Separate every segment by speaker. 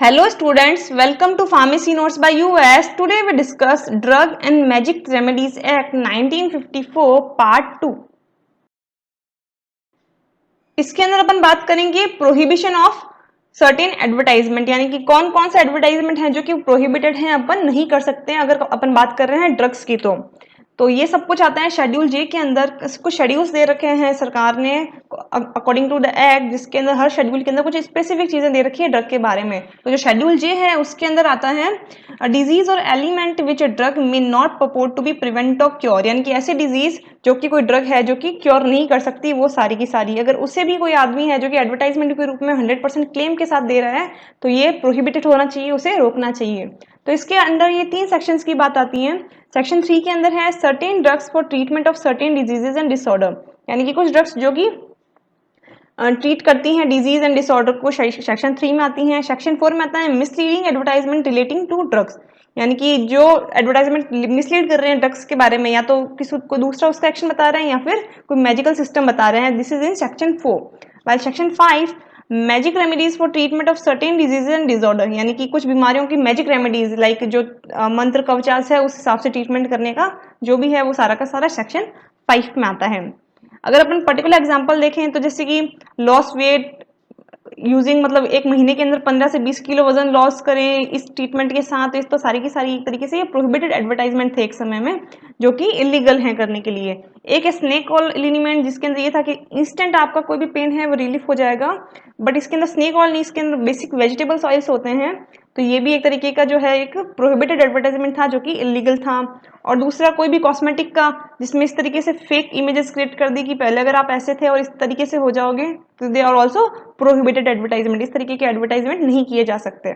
Speaker 1: Hello students, welcome to Pharmacy Notes by US. Today we discuss Drug and Magic Remedies Act 1954 Part 2. इसके अंदर अपन बात करेंगे prohibition of certain advertisement, यानी कि कौन कौन से एडवर्टाइजमेंट हैं जो कि प्रोहिबिटेड हैं, अपन नहीं कर सकते हैं अगर अपन बात कर रहे हैं ड्रग्स की। तो ये सब कुछ आता है शेड्यूल जे के अंदर। कुछ शेड्यूल्स दे रखे हैं सरकार ने अकॉर्डिंग टू द एक्ट, जिसके अंदर हर शेड्यूल के अंदर कुछ स्पेसिफिक चीजें दे रखी है ड्रग के बारे में। तो जो शेड्यूल जे है उसके अंदर आता है डिजीज और ailment which drug may not purport to be prevent of cure, यानी कि ऐसी डिजीज जो कि कोई ड्रग है जो कि क्योर नहीं कर सकती, वो सारी की सारी अगर उससे भी कोई आदमी है जो कि एडवर्टाइजमेंट के रूप में 100% क्लेम के साथ दे रहा है तो ये प्रोहिबिटेड होना चाहिए, उसे रोकना चाहिए। तो इसके अंदर ये 3 सेक्शंस की बात आती है। सेक्शन 3 के अंदर है certain drugs for treatment of certain diseases and disorder, यानी कि कुछ ड्रग्स जो कि ट्रीट करती हैं डिजीज एंड डिसऑर्डर को, सेक्शन 3 में आती हैं। सेक्शन 4 में आता है misleading advertisement relating to drugs, यानी कि जो एडवर्टाइजमेंट मिसलीड कर रहे हैं ड्रग्स के बारे में, या तो किसी को दूसरा उसका एक्शन बता रहे हैं या फिर कोई मैजिकल सिस्टम बता रहे हैं। This is in section 4। While section 5 magic remedies for treatment of certain disease and disorder, यानी कि कुछ बीमारियों की मैजिक रेमेडीज लाइक जो मंत्र कवचास है उस हिसाब से ट्रीटमेंट करने का जो भी है वो सारा का सारा सेक्शन 5 में आता है। अगर अपन पर्टिकुलर एग्जांपल देखें तो जैसे कि लॉस वेट यूजिंग, मतलब एक महीने के अंदर 15 से 20 किलो वजन लॉस करें इस ट्रीटमेंट के साथ, तो इस तो सारी की सारी एक तरीके से ये प्रोहिबिटेड एडवर्टाइजमेंट थे एक समय में जो कि इलीगल है करने के लिए। एक स्नेक ऑयल एलिमेंट जिसके अंदर ये था कि इंस्टेंट आपका कोई भी पेन है वो रिलीफ हो जाएगा, बट इसके अंदर स्नेक ऑयल नहीं, इसके अंदर बेसिक वेजिटेबल्स ऑयल्स होते हैं। तो ये भी एक तरीके का जो है एक प्रोहिबिटेड एडवर्टाइजमेंट था जो कि इलीगल था। और दूसरा कोई भी कॉस्मेटिक का जिसमें इस तरीके से फेक इमेजेस क्रिएट कर दी कि पहले अगर आप ऐसे थे और इस तरीके से हो जाओगे, तो they are also prohibited advertisement. इस तरीके के एडवर्टाइजमेंट नहीं किए जा सकते।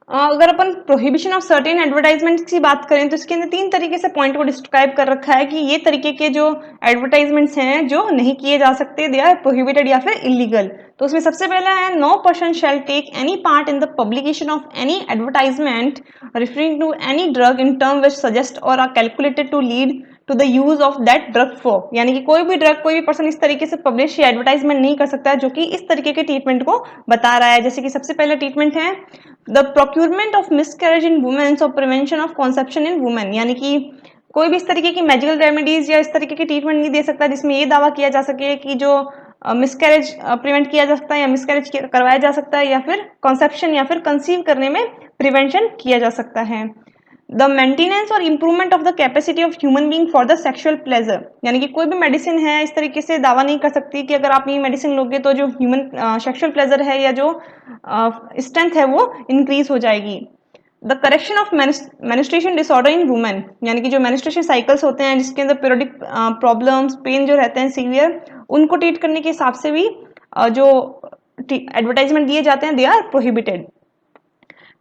Speaker 1: अगर अपन प्रोहिबिशन ऑफ सर्टेन एडवर्टाइजमेंट की बात करें तो इसके अंदर 3 तरीके से पॉइंट को डिस्क्राइब कर रखा है कि ये तरीके के जो एडवर्टाइजमेंट्स हैं जो नहीं किए जा सकते, दे आर प्रोहिबिटेड या फिर इलीगल। तो उसमें सबसे पहला है no person shall take any part in the publication of any advertisement referring to any drug in term which suggest or are calculated to lead to the use of that drug for, यानी कि कोई भी drug कोई भी person इस तरीके से publish या एडवर्टाइजमेंट नहीं कर सकता है जो कि इस तरीके के ट्रीटमेंट को बता रहा है। जैसे कि सबसे पहला ट्रीटमेंट है the procurement of miscarriage in womens or prevention of conception in women, यानी कि कोई भी इस तरीके की मेडिकल रेमेडीज या इस तरीके की ट्रीटमेंट नहीं दे सकता जिसमें ये दावा किया जा सके कि जो मिसकैरेज प्रिवेंट किया जा सकता है या मिसकैरेज करवाया जा सकता है या फिर कॉन्सेप्शन या फिर कंसीव करने में प्रिवेंशन किया जा सकता है। द मेंटेनेंस और improvement of the capacity of human being for the sexual pleasure, यानी कि कोई भी मेडिसिन है इस तरीके से दावा नहीं कर सकती कि अगर आप ये मेडिसिन लोगे तो जो ह्यूमन सेक्सुअल प्लेजर है या जो स्ट्रेंथ है वो इंक्रीज हो जाएगी। The correction of menstruation disorder in women, यानी कि जो मेनिस्ट्रेशन साइकिल्स होते हैं जिसके अंदर पीरियडिक प्रॉब्लम्स पेन जो रहते हैं सीवियर, उनको ट्रीट करने के हिसाब से भी जो एडवर्टाइजमेंट दिए जाते हैं they are prohibited.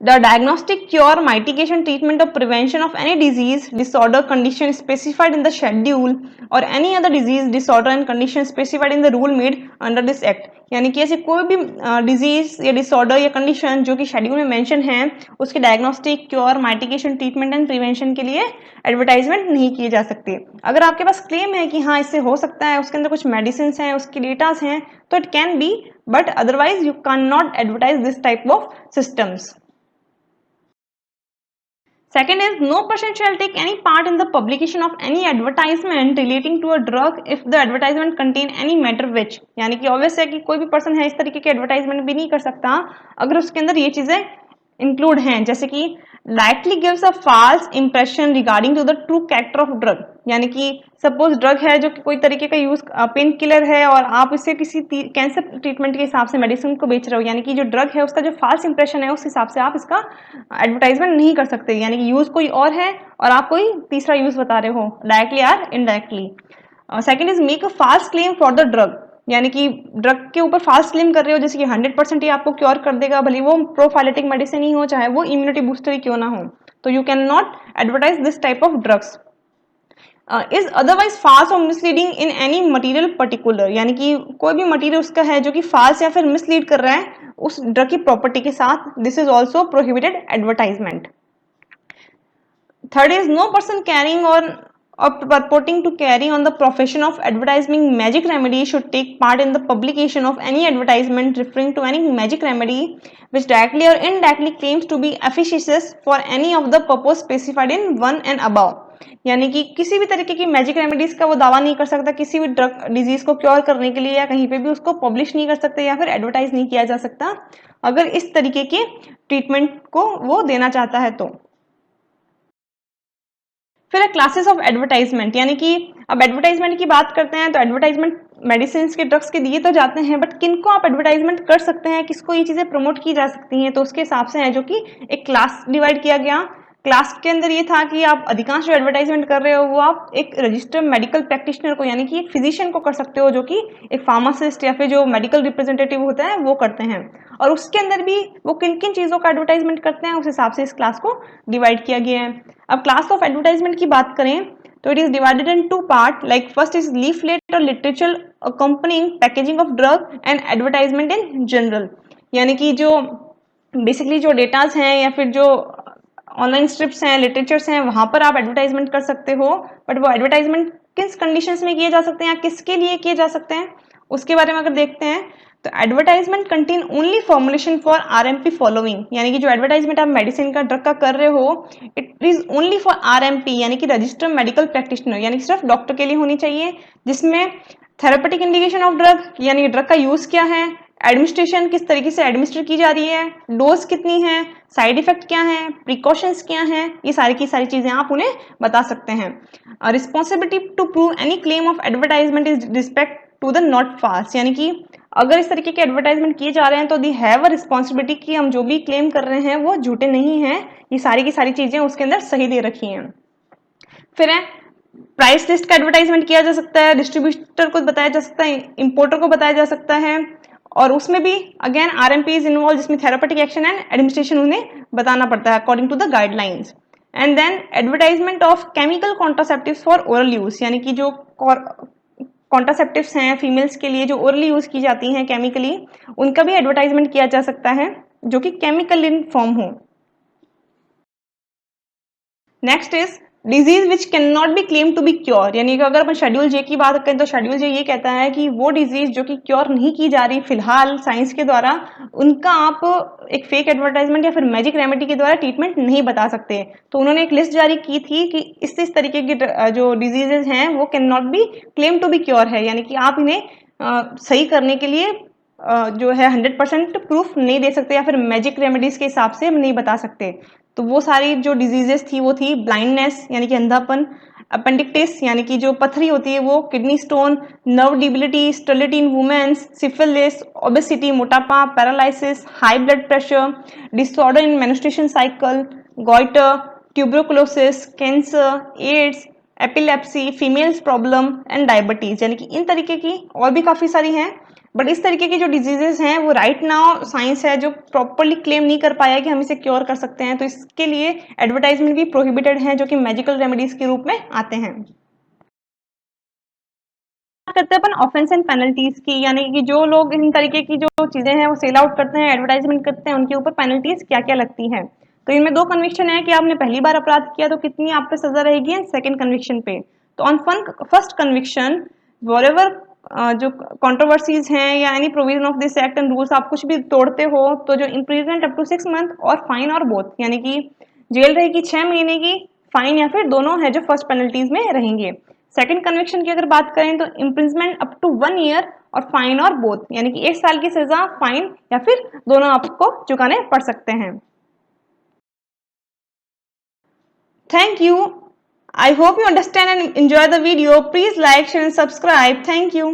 Speaker 1: The diagnostic, cure, mitigation, treatment or prevention of any disease, disorder, condition specified in the schedule or any other disease, disorder and condition specified in the rule made under this act, यानी कि ऐसी कोई भी disease या disorder या condition जो कि schedule में मेंशन है उसके diagnostic, cure, mitigation, treatment and prevention के लिए एडवर्टाइजमेंट नहीं किए जा सकते। अगर आपके पास क्लेम है कि हाँ इससे हो सकता है, उसके अंदर कुछ मेडिसिन हैं, उसके डेटास हैं, तो it can be, but otherwise you can not advertise this type of systems. Second is no person shall take any part in the publication of any advertisement relating to a drug if the advertisement contain any matter which, यानी कि obvious है कि कोई भी person है इस तरीके के advertisement भी नहीं कर सकता अगर उसके अंदर ये चीजें इंक्लूड हैं, जैसे कि directly gives a false impression regarding to the true character of drug, यानी कि सपोज ड्रग है जो कि कोई तरीके का यूज पेन किलर है और आप इसे किसी कैंसर ट्रीटमेंट के हिसाब से मेडिसिन को बेच रहे हो, यानी कि जो ड्रग है उसका जो फॉल्स इंप्रेशन है उस हिसाब से आप इसका एडवर्टाइजमेंट नहीं कर सकते, यानी कि यूज कोई और है और आप कोई तीसरा यूज बता रहे हो डायरेक्टली और indirectly. Second is make a false claim for the drug, यानी कि ड्रग के ऊपर फास्ट क्लेम कर रहे हो जैसे कि 100% ही आपको क्योर कर देगा, भले वो प्रोफाइलेटिक मेडिसिन ही हो चाहे वो इम्यूनिटी बूस्टर ही क्यों ना हो, तो you can not advertise this type of drugs. Is otherwise false or misleading in any material particular, यानी कि कोई भी मटेरियल उसका है जो कि फाल्स या फिर मिसलीड कर रहा है उस ड्रग की प्रॉपर्टी के साथ, this is also prohibited advertisement. Third is no person carrying और or purporting to carry on the profession of advertising magic remedy should take part in the publication of any advertisement referring to any magic remedy which directly or indirectly claims to be efficacious for any of the purpose specified in 1 and above। यानी कि किसी भी तरीके की magic remedies का वो दावा नहीं कर सकता, किसी भी ड्रग डिजीज को क्योर करने के लिए, या कहीं पे भी उसको पब्लिश नहीं कर सकते या फिर एडवर्टाइज नहीं किया जा सकता अगर इस तरीके के ट्रीटमेंट को वो देना चाहता है तो। फिर क्लासेस ऑफ एडवर्टाइजमेंट, यानी कि अब एडवर्टाइजमेंट की बात करते हैं तो एडवर्टाइजमेंट मेडिसिन के ड्रग्स के दिए तो जाते हैं, बट किनको आप एडवर्टाइजमेंट कर सकते हैं, किसको ये चीजें प्रमोट की जा सकती हैं, तो उसके हिसाब से है जो कि एक क्लास डिवाइड किया गया। क्लास के अंदर ये था कि आप अधिकांश जो एडवर्टाइजमेंट कर रहे हो वो आप एक रजिस्टर्ड मेडिकल प्रैक्टिशनर को, यानी कि एक फिजिशियन को कर सकते हो, जो कि एक फार्मासिस्ट या फिर जो मेडिकल रिप्रेजेंटेटिव होता है वो करते हैं। और उसके अंदर भी वो किन किन चीजों का एडवर्टाइजमेंट करते हैं उस हिसाब से इस क्लास को डिवाइड किया गया है। अब क्लास ऑफ एडवर्टाइजमेंट की बात करें तो it is divided in two part, like first is leaflet और literature accompanying packaging of drug and advertisement in general, यानी कि जो बेसिकली जो डेटाज हैं या फिर जो ऑनलाइन स्क्रिप्ट्स हैं, लिटरेचर्स हैं, वहां पर आप एडवर्टाइजमेंट कर सकते हो, बट वो एडवर्टाइजमेंट किस कंडीशंस में किए जा सकते हैं या किसके लिए किए जा सकते हैं उसके बारे में अगर देखते हैं तो advertisement contain only formulation for RMP following, यानी कि जो एडवर्टाइजमेंट आप मेडिसिन का ड्रग का कर रहे हो it is only for RMP, यानी कि रजिस्टर्ड मेडिकल प्रैक्टिशनर, यानी कि सिर्फ डॉक्टर के लिए होनी चाहिए, जिसमें थेरेपेटिक इंडिकेशन ऑफ ड्रग, यानी ड्रग का यूज क्या है, एडमिनिस्ट्रेशन किस तरीके से एडमिनिस्टर की जा रही है, डोज कितनी है, साइड इफेक्ट क्या है, प्रिकॉशंस क्या है, ये सारी की सारी चीजें आप उन्हें बता सकते हैं। Responsibility to prove any claim of advertisement is respect to the not false, यानी कि अगर इस तरीके के एडवर्टाइजमेंट किए जा रहे हैं तो दी हैव अ रिस्पॉन्सिबिलिटी कि हम जो भी क्लेम कर रहे हैं वो झूठे नहीं हैं, ये सारी की सारी चीजें उसके अंदर सही दे रखी हैं। फिर है प्राइस लिस्ट का एडवर्टाइजमेंट किया जा सकता है, डिस्ट्रीब्यूटर को बताया जा सकता है, इंपोर्टर को बताया जा सकता है, और उसमें भी अगेन आरएमपी इज इन्वॉल्व, जिसमें थेरापेटिक एक्शन एंड एडमिनिस्ट्रेशन उन्हें बताना पड़ता है according to the guidelines. And then advertisement of chemical contraceptives for oral use, यानी कि जो कॉन्ट्रासेप्टिव्स हैं फीमेल्स के लिए जो ओरली यूज की जाती हैं केमिकली, उनका भी एडवर्टाइजमेंट किया जा सकता है जो कि केमिकल इन फॉर्म हो। Next is disease which can not be claim to be cure, यानी कि अगर अपन शेड्यूल जे की बात करें तो शेड्यूल जे ये कहता है कि वो डिजीज जो कि क्योर नहीं की जा रही फिलहाल साइंस के द्वारा, उनका आप एक फेक एडवर्टाइजमेंट या फिर मैजिक रेमेडी के द्वारा ट्रीटमेंट नहीं बता सकते। तो उन्होंने एक लिस्ट जारी की थी कि इस तरीके की जो डिजीजेज हैं वो can not be claim to be cure है, यानी कि आप इन्हें सही करने के लिए जो है 100% प्रूफ नहीं दे सकते या फिर मैजिक रेमेडीज के हिसाब से हम नहीं बता सकते। तो वो सारी जो डिजीजेस थी वो थी ब्लाइंडनेस, यानी कि अंधापन, अपेंडिक्टिस यानी कि जो पथरी होती है वो, kidney stone, nerve debility, sterility in womens, syphilis, obesity मोटापा, paralysis, high blood pressure, disorder in menstruation cycle, goitre, tuberculosis, cancer, AIDS, epilepsy, females problem and diabetes, यानी कि इन तरीके की और भी काफी सारी हैं, बट इस तरीके की जो डिजीजेस हैं वो राइट नाउ साइंस है जो प्रॉपरली क्लेम नहीं कर पाया कि हम इसे क्योर कर सकते हैं, तो इसके लिए एडवर्टाइजमेंट भी प्रोहिबिटेड है जो कि मेडिकल रेमेडीज के रूप में आते हैं। करते हैं अपन ऑफेंस एंड पेनल्टीज की, यानी कि जो लोग इन तरीके की जो चीजें हैं वो सेल आउट करते हैं, एडवर्टाइजमेंट करते हैं, उनके ऊपर पेनल्टीज क्या क्या लगती है। तो इनमें दो कन्विक्शन है कि आपने पहली बार अपराध किया तो कितनी आप पे सजा रहेगी, एंड सेकंड कन्विक्शन पे। तो ऑन फर्स्ट कन्विक्शन वॉरेवर जो कंट्रोवर्सीज हैं या any provision of this act and rules आप कुछ भी तोड़ते हो तो जो इम्प्रिजमेंट अप टू 6 मंथ और फाइन और बोथ, यानी कि जेल रहेगी 6 महीने की, फाइन या फिर दोनों है जो फर्स्ट पेनल्टीज में रहेंगे। सेकंड कन्विक्शन की अगर बात करें तो इम्प्रिजमेंट अप टू 1 ईयर और फाइन और बोथ, यानी कि 1 साल की सजा, फाइन या फिर दोनों आपको चुकाने पड़ सकते हैं। Thank you. I hope you understand and enjoy the video. Please like, share and subscribe. Thank you.